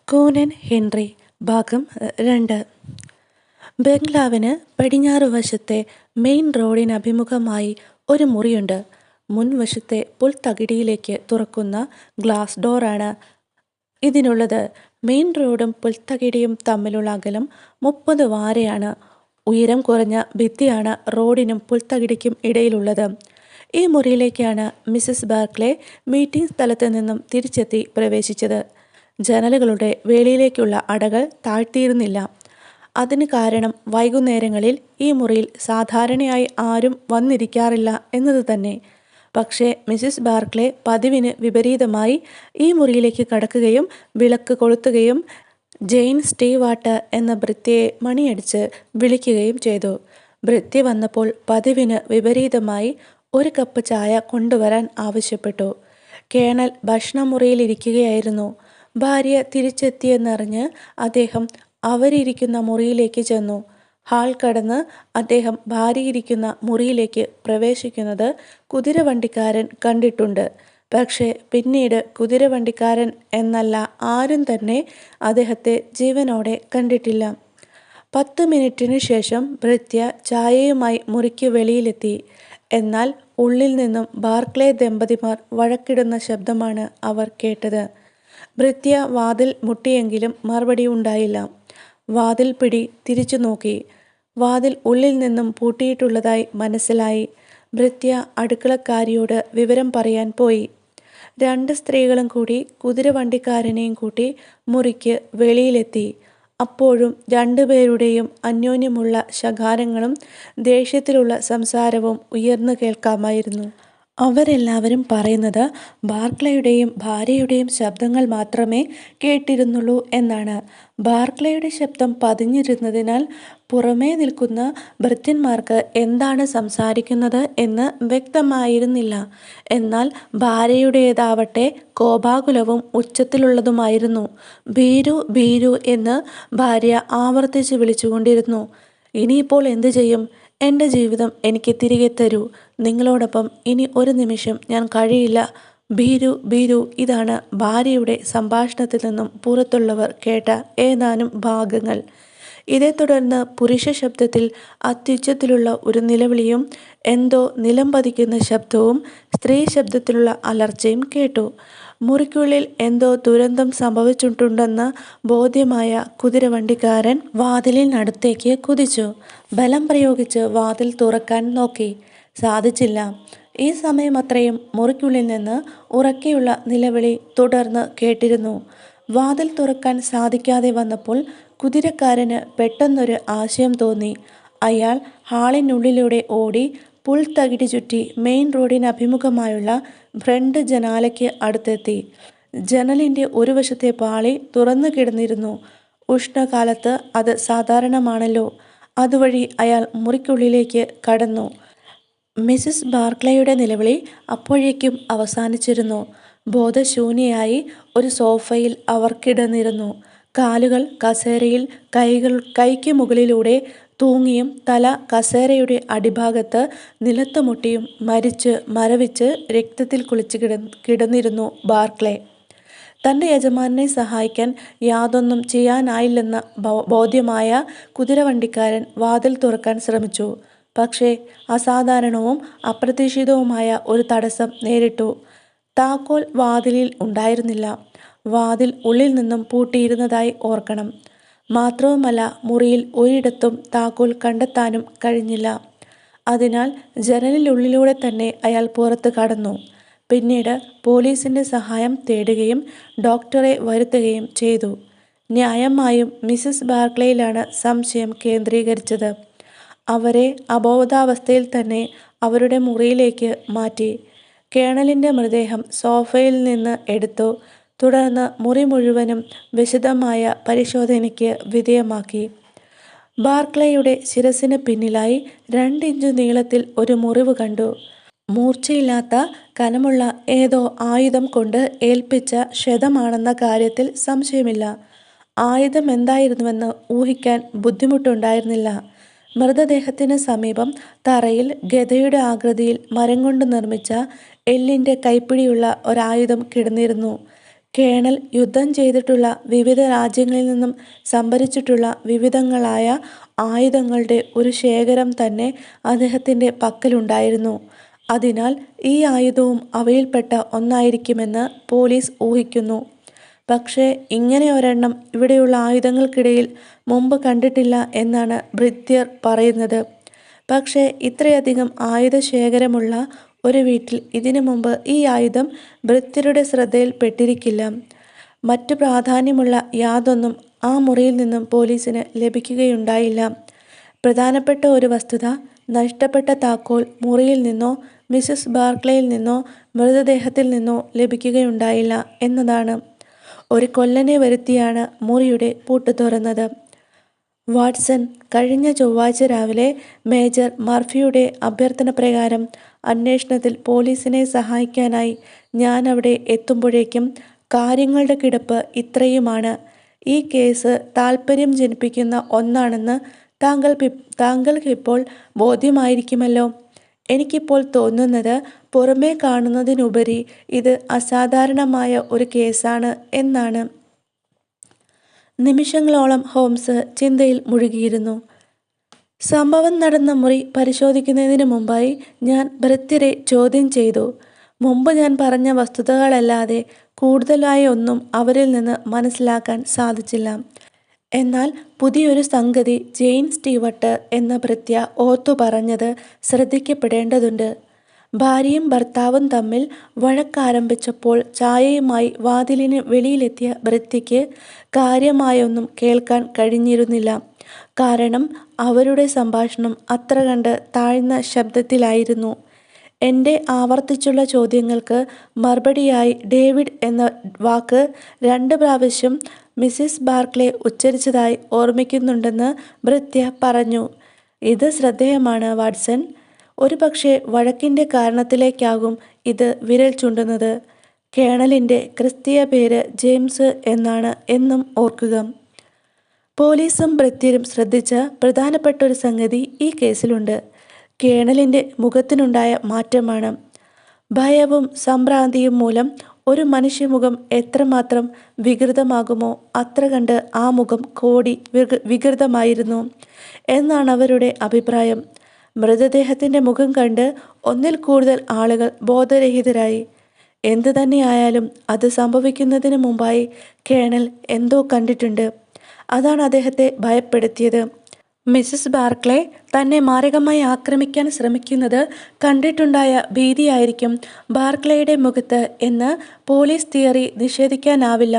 കൂനൻ Henry ഭാഗം 2. ബംഗ്ലാവിന് പടിഞ്ഞാറ് വശത്തെ മെയിൻ റോഡിനഭിമുഖമായി ഒരു മുറിയുണ്ട്. മുൻവശത്തെ പുൽത്തകിടിയിലേക്ക് തുറക്കുന്ന ഗ്ലാസ് ഡോറാണ് ഇതിനുള്ളത്. മെയിൻ റോഡും പുൽത്തകിടിയും തമ്മിലുള്ള അകലം 30 വാരയാണ്. ഉയരം കുറഞ്ഞ ഭിത്തിയാണ് റോഡിനും പുൽത്തകിടിക്കും ഇടയിലുള്ളത്. ഈ മുറിയിലേക്കാണ് മിസസ് ബാർക്ലേ മീറ്റിംഗ് സ്ഥലത്ത് നിന്നും തിരിച്ചെത്തി പ്രവേശിച്ചത്. ജനലുകളുടെ വേളിയിലേക്കുള്ള അടകൾ താഴ്ത്തിയിരുന്നില്ല. അതിന് കാരണം വൈകുന്നേരങ്ങളിൽ ഈ മുറിയിൽ സാധാരണയായി ആരും വന്നിരിക്കാറില്ല എന്നത് തന്നെ. പക്ഷേ മിസസ് ബാർക്ലേ പതിവിന് വിപരീതമായി ഈ മുറിയിലേക്ക് കടക്കുകയും വിളക്ക് കൊളുത്തുകയും ജെയിൻ സ്റ്റീവാർട്ട് എന്ന ഭൃത്യയെ മണിയടിച്ച് വിളിക്കുകയും ചെയ്തു. ഭൃത്യ വന്നപ്പോൾ പതിവിന് വിപരീതമായി ഒരു കപ്പ് ചായ കൊണ്ടുവരാൻ ആവശ്യപ്പെട്ടു. കേണൽ ഭക്ഷണമുറിയിലിരിക്കുകയായിരുന്നു. ഭാര്യ തിരിച്ചെത്തിയെന്നറിഞ്ഞ് അദ്ദേഹം അവരിയ്ക്കുന്ന മുറിയിലേക്ക് ചെന്നു. ഹാൾ കടന്ന് അദ്ദേഹം ഭാര്യയിരിക്കുന്ന മുറിയിലേക്ക് പ്രവേശിക്കുന്നത് കുതിരവണ്ടിക്കാരൻ കണ്ടിട്ടുണ്ട്. പക്ഷേ പിന്നീട് കുതിരവണ്ടിക്കാരൻ എന്നല്ല ആരും തന്നെ അദ്ദേഹത്തെ ജീവനോടെ കണ്ടിട്ടില്ല. 10 മിനിറ്റിനു ശേഷം ഭൃത്യ ചായയുമായി മുറിക്ക് വെളിയിലെത്തി. എന്നാൽ ഉള്ളിൽ നിന്നും ബാർക്ലേ ദമ്പതിമാർ വഴക്കിടുന്ന ശബ്ദമാണ് അവർ കേട്ടത്. ഭൃത്യ വാതിൽ മുട്ടിയെങ്കിലും മറുപടി ഉണ്ടായില്ല. വാതിൽ പിടി തിരിച്ചു നോക്കി. വാതിൽ ഉള്ളിൽ നിന്നും പൂട്ടിയിട്ടുള്ളതായി മനസ്സിലായി. ഭൃത്യ അടുക്കളക്കാരിയോട് വിവരം പറയാൻ പോയി. 2 സ്ത്രീകളും കൂടി കുതിരവണ്ടിക്കാരനെയും കൂട്ടി മുറിക്ക് വെളിയിലെത്തി. അപ്പോഴും 2 പേരുടെയും അന്യോന്യമുള്ള ശകാരങ്ങളും ദേഷ്യത്തിലുള്ള സംസാരവും ഉയർന്നു കേൾക്കാമായിരുന്നു. അവരെല്ലാവരും പറയുന്നത് ബാർക്ലേയുടെയും ഭാര്യയുടെയും ശബ്ദങ്ങൾ മാത്രമേ കേട്ടിരുന്നുള്ളൂ എന്നാണ്. ബാർക്ലേയുടെ ശബ്ദം പതിഞ്ഞിരുന്നതിനാൽ പുറമേ നിൽക്കുന്ന ഭൃത്യന്മാർക്ക് എന്താണ് സംസാരിക്കുന്നത് എന്ന് വ്യക്തമായിരുന്നില്ല. എന്നാൽ ഭാര്യയുടേതാവട്ടെ കോപാകുലവും ഉച്ചത്തിലുള്ളതുമായിരുന്നു. ഭീരു ഭീരു എന്ന് ഭാര്യ ആവർത്തിച്ച് വിളിച്ചുകൊണ്ടിരുന്നു. ഇനിയിപ്പോൾ എന്തു ചെയ്യും? എൻ്റെ ജീവിതം എനിക്ക് തിരികെ തരൂ. നിങ്ങളോടൊപ്പം ഇനി ഒരു നിമിഷം ഞാൻ കഴിയില്ല. ഭീരു ഭീരു. ഇതാണ് ഭാര്യയുടെ സംഭാഷണത്തിൽ നിന്നും പുറത്തുള്ളവർ കേട്ട ഏതാനും ഭാഗങ്ങൾ. ഇതേ തുടർന്ന് പുരുഷ ശബ്ദത്തിൽ അത്യുച്ചത്തിലുള്ള ഒരു നിലവിളിയും എന്തോ നിലം പതിക്കുന്ന ശബ്ദവും സ്ത്രീ ശബ്ദത്തിലുള്ള അലർച്ചയും കേട്ടു. മുറിക്കുള്ളിൽ എന്തോ ദുരന്തം സംഭവിച്ചിട്ടുണ്ടെന്ന് ബോധ്യമായ കുതിരവണ്ടിക്കാരൻ വാതിലിനടുത്തേക്ക് കുതിച്ചു. ബലം പ്രയോഗിച്ച് വാതിൽ തുറക്കാൻ നോക്കി. സാധിച്ചില്ല. ഈ സമയമത്രയും മുറിക്കുള്ളിൽ നിന്ന് ഉറക്കെയുള്ള നിലവിളി തുടർന്ന് കേട്ടിരുന്നു. വാതിൽ തുറക്കാൻ സാധിക്കാതെ വന്നപ്പോൾ കുതിരക്കാരന് പെട്ടെന്നൊരു ആശയം തോന്നി. അയാൾ ഹാളിനുള്ളിലൂടെ ഓടി പുൽത്തകിടി ചുറ്റി മെയിൻ റോഡിനഭിമുഖമായുള്ള ഫ്രണ്ട് ജനാലയ്ക്ക് അടുത്തെത്തി. ജനലിൻ്റെ ഒരു വശത്തെ പാളി തുറന്നു കിടന്നിരുന്നു. ഉഷ്ണകാലത്ത് അത് സാധാരണമാണല്ലോ. അതുവഴി അയാൾ മുറിക്കുള്ളിലേക്ക് കടന്നു. മിസസ് ബാർക്ലേയുടെ നിലവിളി അപ്പോഴേക്കും അവസാനിച്ചിരുന്നു. ബോധശൂന്യയായി ഒരു സോഫയിൽ അവർ കിടന്നിരുന്നു. കാലുകൾ കസേരയിൽ, കൈകൾ കൈക്ക് മുകളിലൂടെ തൂങ്ങിയും തല കസേരയുടെ അടിഭാഗത്ത് നിലത്ത് മുട്ടിയും മരവിച്ച് രക്തത്തിൽ കുളിച്ച് കിടന്നിരുന്നു ബാർക്ലേ. തൻ്റെ യജമാനനെ സഹായിക്കാൻ യാതൊന്നും ചെയ്യാനായില്ലെന്ന ബോധ്യമായ കുതിരവണ്ടിക്കാരൻ വാതിൽ തുറക്കാൻ ശ്രമിച്ചു. പക്ഷേ അസാധാരണവും അപ്രതീക്ഷിതവുമായ ഒരു തടസ്സം നേരിട്ടു. താക്കോൽ വാതിലിൽ ഉണ്ടായിരുന്നില്ല. വാതിൽ ഉള്ളിൽ നിന്നും പൂട്ടിയിരുന്നതായി ഓർക്കണം. മാത്രവുമല്ല, മുറിയിൽ ഒരിടത്തും താക്കോൽ കണ്ടെത്താനും കഴിഞ്ഞില്ല. അതിനാൽ ജനലിനുള്ളിലൂടെ തന്നെ അയാൾ പുറത്ത് കടന്നു. പിന്നീട് പോലീസിൻ്റെ സഹായം തേടുകയും ഡോക്ടറെ വരുത്തുകയും ചെയ്തു. ന്യായമായും മിസസ് ബാർക്ലേയിലാണ് സംശയം കേന്ദ്രീകരിച്ചത്. അവരെ അബോധാവസ്ഥയിൽ തന്നെ അവരുടെ മുറിയിലേക്ക് മാറ്റി. കേണലിൻ്റെ മൃതദേഹം സോഫയിൽ നിന്ന് എടുത്തു. തുടർന്ന് മുറി മുഴുവനും വിശദമായ പരിശോധനയ്ക്ക് വിധേയമാക്കി. ബാർക്ലേയുടെ ശിരസിന് പിന്നിലായി 2 ഇഞ്ച് നീളത്തിൽ ഒരു മുറിവ് കണ്ടു. മൂർച്ചയില്ലാത്ത കനമുള്ള ഏതോ ആയുധം കൊണ്ട് ഏൽപ്പിച്ച ക്ഷതമാണെന്ന കാര്യത്തിൽ സംശയമില്ല. ആയുധം എന്തായിരുന്നുവെന്ന് ഊഹിക്കാൻ ബുദ്ധിമുട്ടുണ്ടായിരുന്നില്ല. മൃതദേഹത്തിന് സമീപം തറയിൽ ഗദയുടെ ആകൃതിയിൽ മരം കൊണ്ട് നിർമ്മിച്ച എല്ലിൻ്റെ കൈപ്പിടിയുള്ള ഒരായുധം കിടന്നിരുന്നു. കേണൽ യുദ്ധം ചെയ്തിട്ടുള്ള വിവിധ രാജ്യങ്ങളിൽ നിന്നും സംഭരിച്ചിട്ടുള്ള വിവിധങ്ങളായ ആയുധങ്ങളുടെ ഒരു ശേഖരം തന്നെ അദ്ദേഹത്തിൻ്റെ പക്കലുണ്ടായിരുന്നു. അതിനാൽ ഈ ആയുധവും അവയിൽപ്പെട്ട ഒന്നായിരിക്കുമെന്ന് പോലീസ് ഊഹിക്കുന്നു. പക്ഷേ ഇങ്ങനെ ഒരെണ്ണം ഇവിടെയുള്ള ആയുധങ്ങൾക്കിടയിൽ മുമ്പ് കണ്ടിട്ടില്ല എന്നാണ് ഭൃത്യർ പറയുന്നത്. പക്ഷേ ഇത്രയധികം ആയുധശേഖരമുള്ള ഒരു വീട്ടിൽ ഇതിനു മുമ്പ് ഈ ആയുധം ഭൃത്യരുടെ ശ്രദ്ധയിൽപ്പെട്ടിരിക്കില്ല. മറ്റു പ്രാധാന്യമുള്ള യാതൊന്നും ആ മുറിയിൽ നിന്നും പോലീസിന് ലഭിക്കുകയുണ്ടായില്ല. പ്രധാനപ്പെട്ട ഒരു വസ്തുത, നഷ്ടപ്പെട്ട താക്കോൽ മുറിയിൽ നിന്നോ മിസസ് ബാർക്ലേയിൽ നിന്നോ മൃതദേഹത്തിൽ നിന്നോ ലഭിക്കുകയുണ്ടായില്ല എന്നതാണ്. ഒരു കൊല്ലനെ വരുത്തിയാണ് മുറിയുടെ പൂട്ട് തുറന്നത്. വാട്സൺ, കഴിഞ്ഞ ചൊവ്വാഴ്ച രാവിലെ മേജർ മർഫിയുടെ അഭ്യർത്ഥന പ്രകാരം അന്വേഷണത്തിൽ പോലീസിനെ സഹായിക്കാനായി ഞാൻ അവിടെ എത്തുമ്പോഴേക്കും കാര്യങ്ങളുടെ കിടപ്പ് ഇത്രയുമാണ്. ഈ കേസ് താൽപ്പര്യം ജനിപ്പിക്കുന്ന ഒന്നാണെന്ന് താങ്കൾക്കിപ്പോൾ ബോധ്യമായിരിക്കുമല്ലോ. എനിക്കിപ്പോൾ തോന്നുന്നത് പുറമേ കാണുന്നതിനുപരി ഇത് അസാധാരണമായ ഒരു കേസാണ് എന്നാണ്. നിമിഷങ്ങളോളം ഹോംസ് ചിന്തയിൽ മുഴുകിയിരുന്നു. സംഭവം നടന്ന മുറി പരിശോധിക്കുന്നതിന് മുമ്പായി ഞാൻ ഭൃത്യരെ ചോദ്യം ചെയ്തു. മുമ്പ് ഞാൻ പറഞ്ഞ വസ്തുതകളല്ലാതെ കൂടുതലായി ഒന്നും അവരിൽ നിന്ന് മനസ്സിലാക്കാൻ സാധിച്ചില്ല. എന്നാൽ പുതിയൊരു സംഗതി ജെയിൻ സ്റ്റീവർട്ട് എന്ന ഭൃത്യ ഓർത്തു പറഞ്ഞത് ശ്രദ്ധിക്കപ്പെടേണ്ടതുണ്ട്. ഭാര്യയും ഭർത്താവും തമ്മിൽ വഴക്കാരംഭിച്ചപ്പോൾ ചായയുമായി വാതിലിന് വെളിയിലെത്തിയ ഭൃത്യയ്ക്ക് കാര്യമായൊന്നും കേൾക്കാൻ കഴിഞ്ഞിരുന്നില്ല. കാരണം അവരുടെ സംഭാഷണം അത്ര കണ്ട് താഴ്ന്ന ശബ്ദത്തിലായിരുന്നു. എൻ്റെ ആവർത്തിച്ചുള്ള ചോദ്യങ്ങൾക്ക് മറുപടിയായി ഡേവിഡ് എന്ന വാക്ക് 2 പ്രാവശ്യം മിസ്സിസ് ബാർക്ലേ ഉച്ചരിച്ചതായി ഓർമ്മിക്കുന്നുണ്ടെന്ന് ഭൃത്യ പറഞ്ഞു. ഇത് ശ്രദ്ധേയമാണ് വാട്സൺ. ഒരുപക്ഷെ വഴക്കിൻ്റെ കാരണത്തിലേക്കാകും ഇത് വിരൽ ചൂണ്ടുന്നത്. കേണലിൻ്റെ ക്രിസ്തീയ പേര് ജെയിംസ് എന്നാണ് എന്നും ഓർക്കുക. പോലീസും ഭൃത്യരും ശ്രദ്ധിച്ച പ്രധാനപ്പെട്ട ഒരു സംഗതി ഈ കേസിലുണ്ട്. കേണലിൻ്റെ മുഖത്തിനുണ്ടായ മാറ്റമാണ്. ഭയവും സംഭ്രാന്തിയും മൂലം ഒരു മനുഷ്യമുഖം എത്രമാത്രം വികൃതമാകുമോ അത്ര കണ്ട് ആ മുഖം കോടി വികൃതമായിരുന്നു എന്നാണ് അവരുടെ അഭിപ്രായം. മൃതദേഹത്തിൻ്റെ മുഖം കണ്ട് ഒന്നിൽ കൂടുതൽ ആളുകൾ ബോധരഹിതരായി. എന്തു തന്നെയായാലും അത് സംഭവിക്കുന്നതിന് മുമ്പായി കേണൽ എന്തോ കണ്ടിട്ടുണ്ട്. അതാണ് അദ്ദേഹത്തെ ഭയപ്പെടുത്തിയത്. മിസസ് ബാർക്ലേ തന്നെ മാരകമായി ആക്രമിക്കാൻ ശ്രമിക്കുന്നത് കണ്ടിട്ടുണ്ടായ ഭീതിയായിരിക്കും ബാർക്ലേയുടെ മുഖത്ത് എന്ന് പോലീസ് തിയറി നിഷേധിക്കാനാവില്ല.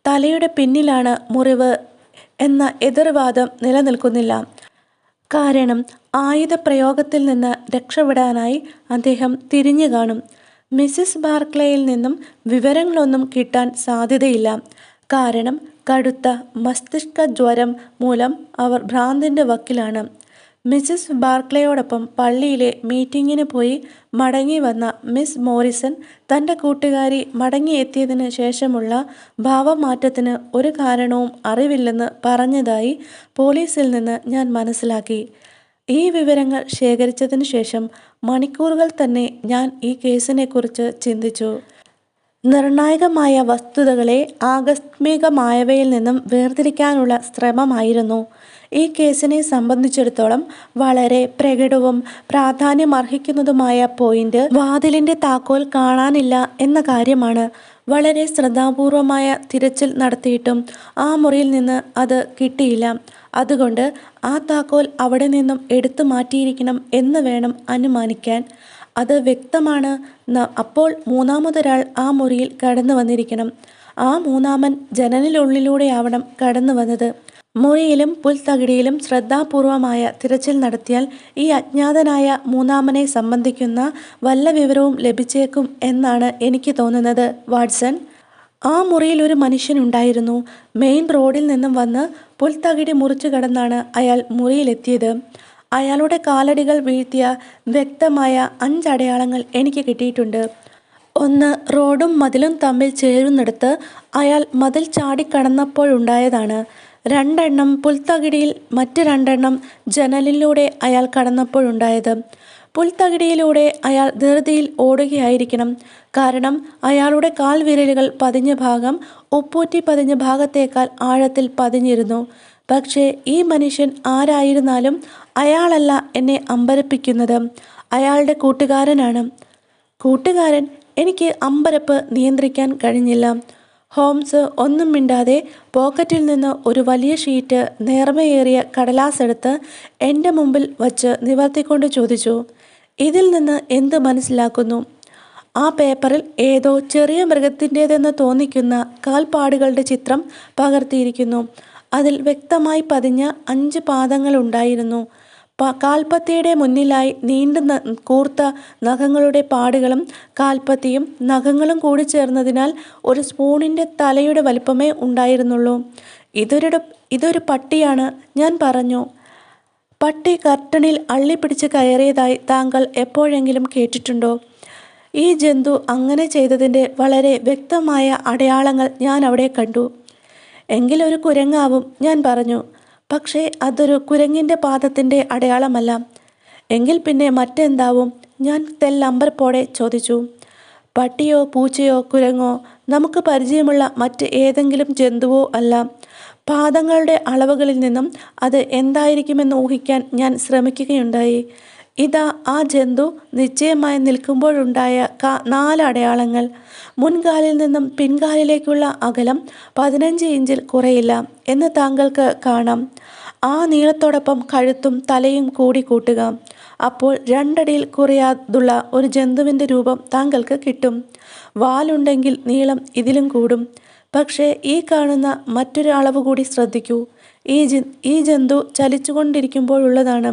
തലയുടെ പിന്നിലാണ് മുറിവ് എന്ന എതിർവാദം നിലനിൽക്കുന്നില്ല. കാരണം ആയുധപ്രയോഗത്തിൽ നിന്ന് രക്ഷപ്പെടാനായി അദ്ദേഹം തിരിഞ്ഞു കാണും. മിസ്സിസ് ബാർക്ലേയിൽ നിന്നും വിവരങ്ങളൊന്നും കിട്ടാൻ സാധ്യതയില്ല. കാരണം കടുത്ത മസ്തിഷ്ക ജ്വരം മൂലം അവർ ഭ്രാന്തിൻ്റെ വക്കിലാണ്. മിസ്സിസ് ബാർക്ലേയോടൊപ്പം പള്ളിയിലെ മീറ്റിങ്ങിന് പോയി മടങ്ങി വന്ന മിസ് മോറിസൺ തൻ്റെ കൂട്ടുകാരി മടങ്ങിയെത്തിയതിന് ശേഷമുള്ള ഭാവമാറ്റത്തിന് ഒരു കാരണവും അറിവില്ലെന്ന് പറഞ്ഞതായി പോലീസിൽ നിന്ന് ഞാൻ മനസ്സിലാക്കി. ഈ വിവരങ്ങൾ ശേഖരിച്ചതിന് ശേഷം മണിക്കൂറുകൾ തന്നെ ഞാൻ ഈ കേസിനെക്കുറിച്ച് ചിന്തിച്ചു. നിർണായകമായ വസ്തുതകളെ ആകസ്മികമായവയിൽ നിന്നും വേർതിരിക്കാനുള്ള ശ്രമമായിരുന്നു ഈ കേസിനെ സംബന്ധിച്ചിടത്തോളം വളരെ പ്രകടവും പ്രാധാന്യമർഹിക്കുന്നതുമായ പോയിന്റ് വാതിലിൻ്റെ താക്കോൽ കാണാനില്ല എന്ന കാര്യമാണ്. വളരെ ശ്രദ്ധാപൂർവമായ തിരച്ചിൽ നടത്തിയിട്ടും ആ മുറിയിൽ നിന്ന് അത് കിട്ടിയില്ല. അതുകൊണ്ട് ആ താക്കോൽ അവിടെ നിന്നും എടുത്തു മാറ്റിയിരിക്കണം എന്ന് വേണം അനുമാനിക്കാൻ. അത് വ്യക്തമാണ്. അപ്പോൾ മൂന്നാമതൊരാൾ ആ മുറിയിൽ കടന്നു വന്നിരിക്കണം. ആ മൂന്നാമൻ ജനലിനുള്ളിലൂടെയാവണം കടന്നു വന്നത്. മുറിയിലും പുൽത്തകിടിയിലും ശ്രദ്ധാപൂർവമായ തിരച്ചിൽ നടത്തിയാൽ ഈ അജ്ഞാതനായ മൂന്നാമനെ സംബന്ധിക്കുന്ന വല്ല വിവരവും ലഭിച്ചേക്കും എന്നാണ് എനിക്ക് തോന്നുന്നത് വാട്സൺ. ആ മുറിയിൽ ഒരു മനുഷ്യനുണ്ടായിരുന്നു. മെയിൻ റോഡിൽ നിന്നും വന്ന് പുൽത്തകിടി മുറിച്ചു കടന്നാണ് അയാൾ മുറിയിലെത്തിയത്. അയാളുടെ കാലടികൾ വീഴ്ത്തിയ വ്യക്തമായ 5 അടയാളങ്ങൾ എനിക്ക് കിട്ടിയിട്ടുണ്ട്. ഒന്ന് റോഡും മതിലും തമ്മിൽ ചേരുന്നിടത്ത് അയാൾ മതിൽ ചാടിക്കടന്നപ്പോഴുണ്ടായതാണ്. 2 എണ്ണം പുൽത്തകിടിയിൽ, മറ്റ് 2 എണ്ണം ജനലിലൂടെ അയാൾ കടന്നപ്പോഴുണ്ടായത്. പുൽത്തകിടിയിലൂടെ അയാൾ ധൃതിയിൽ ഓടുകയായിരിക്കണം. കാരണം അയാളുടെ കാൽവിരലുകൾ പതിഞ്ഞ ഭാഗം ഉപ്പൂറ്റി പതിഞ്ഞ ഭാഗത്തേക്കാൾ ആഴത്തിൽ പതിഞ്ഞിരുന്നു. പക്ഷേ ഈ മനുഷ്യൻ ആരായിരുന്നാലും അയാളല്ല എന്നെ അമ്പരപ്പിക്കുന്നത്. അയാളുടെ കൂട്ടുകാരനാണ്. കൂട്ടുകാരൻ? എനിക്ക് അമ്പരപ്പ് നിയന്ത്രിക്കാൻ കഴിഞ്ഞില്ല. ഹോംസ് ഒന്നും മിണ്ടാതെ പോക്കറ്റിൽ നിന്ന് ഒരു വലിയ ഷീറ്റ് നേർമയേറിയ കടലാസെടുത്ത് എൻ്റെ മുമ്പിൽ വച്ച് നിവർത്തിക്കൊണ്ട് ചോദിച്ചു, ഇതിൽ നിന്ന് എന്ത് മനസ്സിലാക്കുന്നു? ആ പേപ്പറിൽ ഏതോ ചെറിയ മൃഗത്തിൻ്റേതെന്ന് തോന്നിക്കുന്ന കാൽപ്പാടുകളുടെ ചിത്രം പകർത്തിയിരിക്കുന്നു. അതിൽ വ്യക്തമായി പതിഞ്ഞ 5 പാദങ്ങളുണ്ടായിരുന്നു. കാൽപ്പത്തിയുടെ മുന്നിലായി നീണ്ട കൂർത്ത നഖങ്ങളുടെ പാടുകളും കാൽപ്പത്തിയും നഖങ്ങളും കൂടി ചേർന്നതിനാൽ ഒരു സ്പൂണിൻ്റെ തലയുടെ വലിപ്പമേ ഉണ്ടായിരുന്നുള്ളൂ. ഇതൊരു പട്ടിയാണ്, ഞാൻ പറഞ്ഞു. പട്ടി കർട്ടനിൽ അള്ളിപ്പിടിച്ച് കയറിയതായി താങ്കൾ എപ്പോഴെങ്കിലും കേട്ടിട്ടുണ്ടോ? ഈ ജന്തു അങ്ങനെ ചെയ്തതിൻ്റെ വളരെ വ്യക്തമായ അടയാളങ്ങൾ ഞാൻ അവിടെ കണ്ടു. എങ്കിലൊരു കുരങ്ങാവും, ഞാൻ പറഞ്ഞു. പക്ഷേ അതൊരു കുരങ്ങിൻ്റെ പാദത്തിൻ്റെ അടയാളമല്ല. എങ്കിൽ പിന്നെ മറ്റെന്താവും? ഞാൻ തെല്ലമ്പരപ്പോടെ ചോദിച്ചു. പട്ടിയോ പൂച്ചയോ കുരങ്ങോ നമുക്ക് പരിചയമുള്ള മറ്റ് ഏതെങ്കിലും ജന്തുവോ അല്ല. പാദങ്ങളുടെ അളവുകളിൽ നിന്നും അത് എന്തായിരിക്കുമെന്ന് ഊഹിക്കാൻ ഞാൻ ശ്രമിക്കുകയുണ്ടായി. ഇതാ ആ ജന്തു നിശ്ചയമായി നിൽക്കുമ്പോഴുണ്ടായ 4 അടയാളങ്ങൾ. മുൻകാലിൽ നിന്നും പിൻകാലിലേക്കുള്ള അകലം 15 ഇഞ്ചിൽ കുറയില്ല എന്ന് താങ്കൾക്ക് കാണാം. ആ നീളത്തോടൊപ്പം കഴുത്തും തലയും കൂടി കൂട്ടുക. അപ്പോൾ 2 അടിയിൽ കുറയാതുള്ള ഒരു ജന്തുവിൻ്റെ രൂപം താങ്കൾക്ക് കിട്ടും. വാലുണ്ടെങ്കിൽ നീളം ഇതിലും കൂടും. പക്ഷേ ഈ കാണുന്ന മറ്റൊരു അളവ് കൂടി ശ്രദ്ധിക്കൂ. ഈ ജന്തു ചലിച്ചുകൊണ്ടിരിക്കുമ്പോഴുള്ളതാണ്.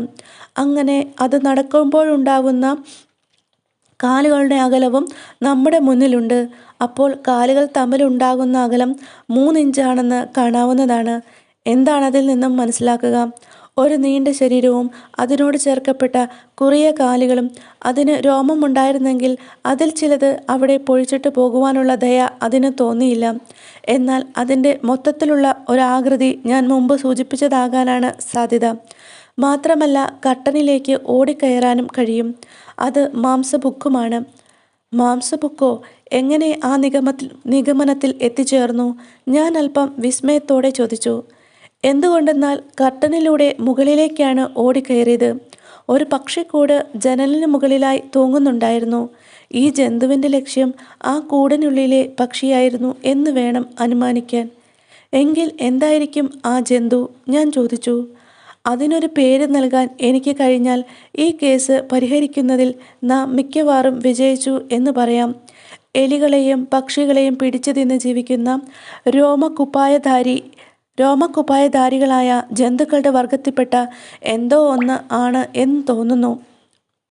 അങ്ങനെ അത് നടക്കുമ്പോഴുണ്ടാകുന്ന കാലുകളുടെ അകലവും നമ്മുടെ മുന്നിലുണ്ട്. അപ്പോൾ കാലുകൾ തമ്മിലുണ്ടാകുന്ന അകലം 3 ഇഞ്ചാണെന്ന് കാണാവുന്നതാണ്. എന്താണതിൽ നിന്നും മനസ്സിലാക്കുക? ഒരു നീണ്ട ശരീരവും അതിനോട് ചേർക്കപ്പെട്ട കുറിയ കാലുകളും. അതിന് രോമമുണ്ടായിരുന്നെങ്കിൽ അതിൽ ചിലത് അവിടെ പൊഴിച്ചിട്ട് പോകുവാനുള്ള ദയ അതിന് തോന്നിയില്ല. എന്നാൽ അതിൻ്റെ മൊത്തത്തിലുള്ള ഒരാകൃതി ഞാൻ മുമ്പ് സൂചിപ്പിച്ചതാകാനാണ് സാധ്യത. മാത്രമല്ല കർട്ടനിലേക്ക് ഓടിക്കയറാനും കഴിയും. അത് മാംസഭുക്കുമാണ്. മാംസഭുക്കോ? എങ്ങനെ ആ നിഗമനത്തിൽ എത്തിച്ചേർന്നു? ഞാൻ അല്പം വിസ്മയത്തോടെ ചോദിച്ചു. എന്തുകൊണ്ടെന്നാൽ കർട്ടനിലൂടെ മുകളിലേക്കാണ് ഓടിക്കയറിയത്. ഒരു പക്ഷിക്കൂട് ജനലിന് മുകളിലായി തൂങ്ങുന്നുണ്ടായിരുന്നു. ഈ ജന്തുവിൻ്റെ ലക്ഷ്യം ആ കൂടിനുള്ളിലെ പക്ഷിയായിരുന്നു എന്ന് വേണം അനുമാനിക്കാൻ. എങ്കിൽ എന്തായിരിക്കും ആ ജന്തു? ഞാൻ ചോദിച്ചു. അതിനൊരു പേര് നൽകാൻ എനിക്ക് കഴിഞ്ഞാൽ ഈ കേസ് പരിഹരിക്കുന്നതിൽ നാം മിക്കവാറും വിജയിച്ചു എന്ന് പറയാം. എലികളെയും പക്ഷികളെയും പിടിച്ചു തിന്ന് ജീവിക്കുന്ന രോമക്കുപ്പായധാരികളായ ജന്തുക്കളുടെ വർഗത്തിൽപ്പെട്ട എന്തോ ഒന്ന് ആണ് എന്ന് തോന്നുന്നു.